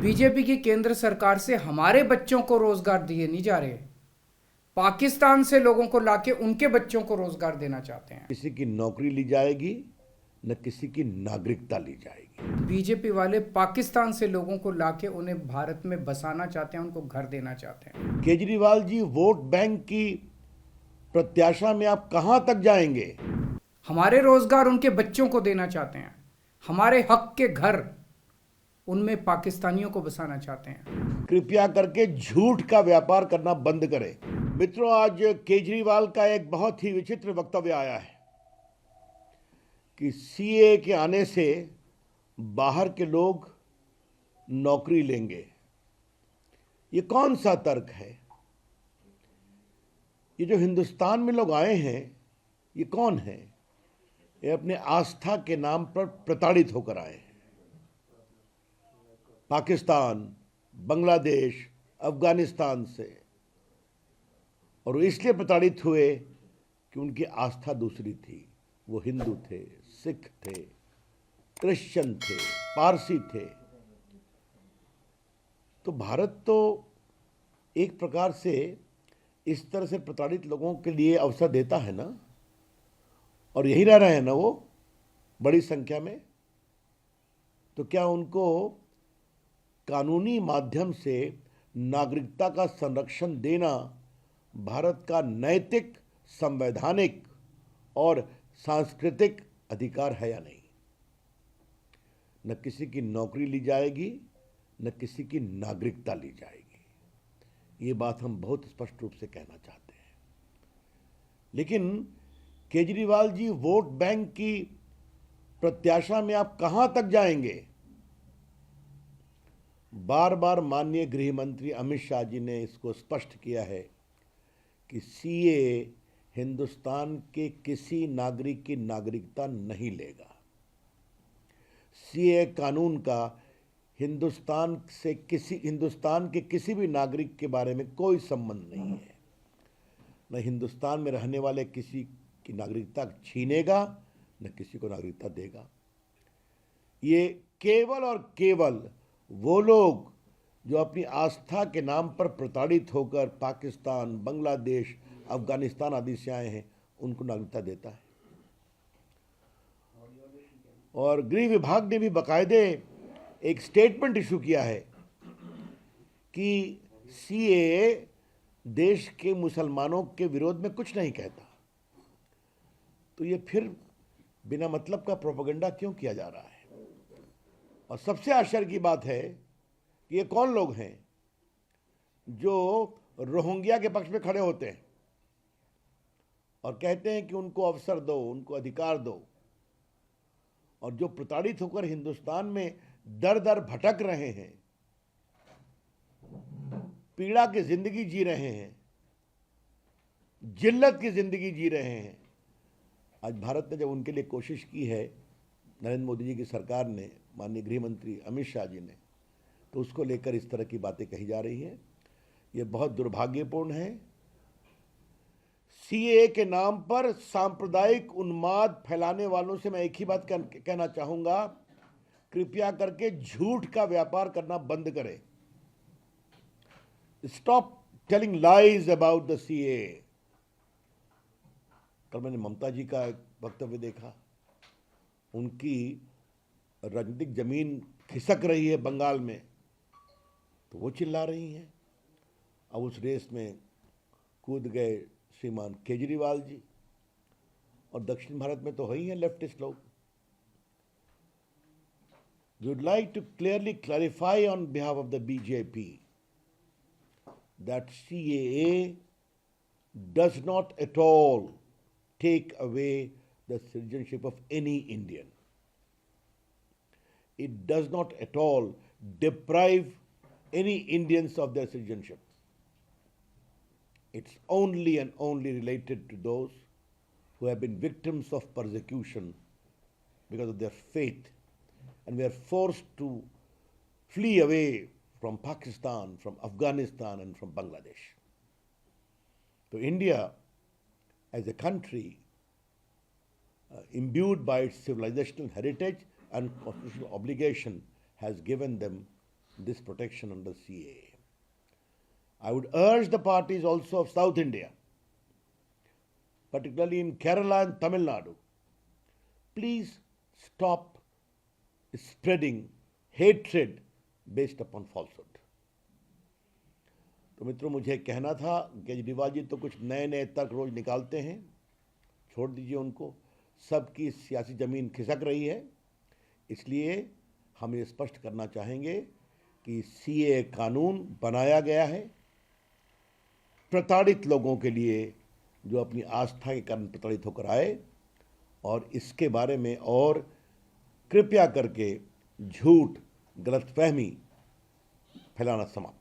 BJP की केंद्र सरकार से हमारे बच्चों को रोजगार दिए नहीं जा रहे। पाकिस्तान से लोगों को लाके उनके बच्चों को रोजगार देना चाहते हैं। किसी की नौकरी ली जाएगी, न किसी की नागरिकता ली जाएगी। बीजेपी वाले पाकिस्तान से लोगों को लाके उन्हें भारत में बसाना चाहते हैं, उनको घर देना चाहते हैं। केजरीवाल जी, वोट बैंक की प्रत्याशा में आप कहां तक जाएंगे? हमारे रोजगार उनके बच्चों को देना चाहते हैं। हमारे हक के घर उनमें पाकिस्तानियों को बसाना चाहते हैं। कृपया करके झूठ का व्यापार करना बंद करें। मित्रों, आज केजरीवाल का एक बहुत ही विचित्र वक्तव्य आया है कि सीए के आने से बाहर के लोग नौकरी लेंगे। ये कौन सा तर्क है? ये जो हिंदुस्तान में लोग आए हैं, ये कौन है? ये अपने आस्था के नाम पर प्रताड़ित होकर आए हैं। पाकिस्तान, बांग्लादेश, अफगानिस्तान से, और वो इसलिए प्रताड़ित हुए कि उनकी आस्था दूसरी थी। वो हिंदू थे, सिख थे, क्रिश्चियन थे, पारसी थे। तो भारत तो एक प्रकार से इस तरह से प्रताड़ित लोगों के लिए अवसर देता है ना, और यही रह रहे हैं ना वो बड़ी संख्या में। तो क्या उनको कानूनी माध्यम से नागरिकता का संरक्षण देना भारत का नैतिक, संवैधानिक और सांस्कृतिक अधिकार है या नहीं? न किसी की नौकरी ली जाएगी, न किसी की नागरिकता ली जाएगी। ये बात हम बहुत स्पष्ट रूप से कहना चाहते हैं। लेकिन केजरीवाल जी, वोट बैंक की प्रत्याशा में आप कहां तक जाएंगे? बार बार माननीय गृह मंत्री अमित शाह जी ने इसको स्पष्ट किया है कि सीए हिंदुस्तान के किसी नागरिक की नागरिकता नहीं लेगा। सीए कानून का हिंदुस्तान के किसी भी नागरिक के बारे में कोई संबंध नहीं है। न हिंदुस्तान में रहने वाले किसी की नागरिकता छीनेगा, न किसी को नागरिकता देगा। ये केवल और केवल वो लोग जो अपनी आस्था के नाम पर प्रताड़ित होकर पाकिस्तान, बांग्लादेश, अफगानिस्तान आदि से आए हैं, उनको नागरिकता देता है। और गृह विभाग ने भी बाकायदे एक स्टेटमेंट इशू किया है कि सीए देश के मुसलमानों के विरोध में कुछ नहीं कहता। तो ये फिर बिना मतलब का प्रोपेगेंडा क्यों किया जा रहा है? और सबसे आश्चर्य की बात है कि ये कौन लोग हैं जो रोहिंग्या के पक्ष में खड़े होते हैं और कहते हैं कि उनको अवसर दो, उनको अधिकार दो, और जो प्रताड़ित होकर हिंदुस्तान में दर दर भटक रहे हैं, पीड़ा की जिंदगी जी रहे हैं, जिल्लत की जिंदगी जी रहे हैं। आज भारत ने जब उनके लिए कोशिश की है, नरेंद्र मोदी जी की सरकार ने, माननीय गृह मंत्री अमित शाह जी ने, तो उसको लेकर इस तरह की बातें कही जा रही हैं। ये बहुत दुर्भाग्यपूर्ण है। सीए के नाम पर सांप्रदायिक उन्माद फैलाने वालों से मैं एक ही बात कहना चाहूंगा, कृपया करके झूठ का व्यापार करना बंद करें। Stop telling lies about the CA. कल मैंने ममता जी का एक वक्तव्य देखा। उनकी राजनीतिक जमीन खिसक रही है बंगाल में, तो वो चिल्ला रही हैं। अब उस रेस में कूद गए श्रीमान केजरीवाल जी, और दक्षिण भारत में तो है ही हैं लेफ्टिस्ट लोग। We would like to clearly clarify on behalf of the BJP that CAA does not at all take away the citizenship of any Indian. It does not at all deprive any Indians of their citizenship. It's only and only related to those who have been victims of persecution because of their faith and were forced to flee away from Pakistan, from Afghanistan, and from Bangladesh. So India, as a country, imbued by its civilizational heritage and constitutional obligation, has given them this protection under CAA. I would urge the parties also of South India, particularly in Kerala and Tamil Nadu, please stop spreading hatred based upon falsehood. तो मित्रों, मुझे कहना था केजरीवाल जी तो कुछ नए नए तर्क रोज निकालते हैं, छोड़ दीजिए उनको। सबकी सियासी ज़मीन खिसक रही है, इसलिए हम ये स्पष्ट करना चाहेंगे कि CAA कानून बनाया गया है प्रताड़ित लोगों के लिए, जो अपनी आस्था के कारण प्रताड़ित होकर आए, और इसके बारे में और कृपया करके झूठ, गलतफहमी फैलाना समाप्त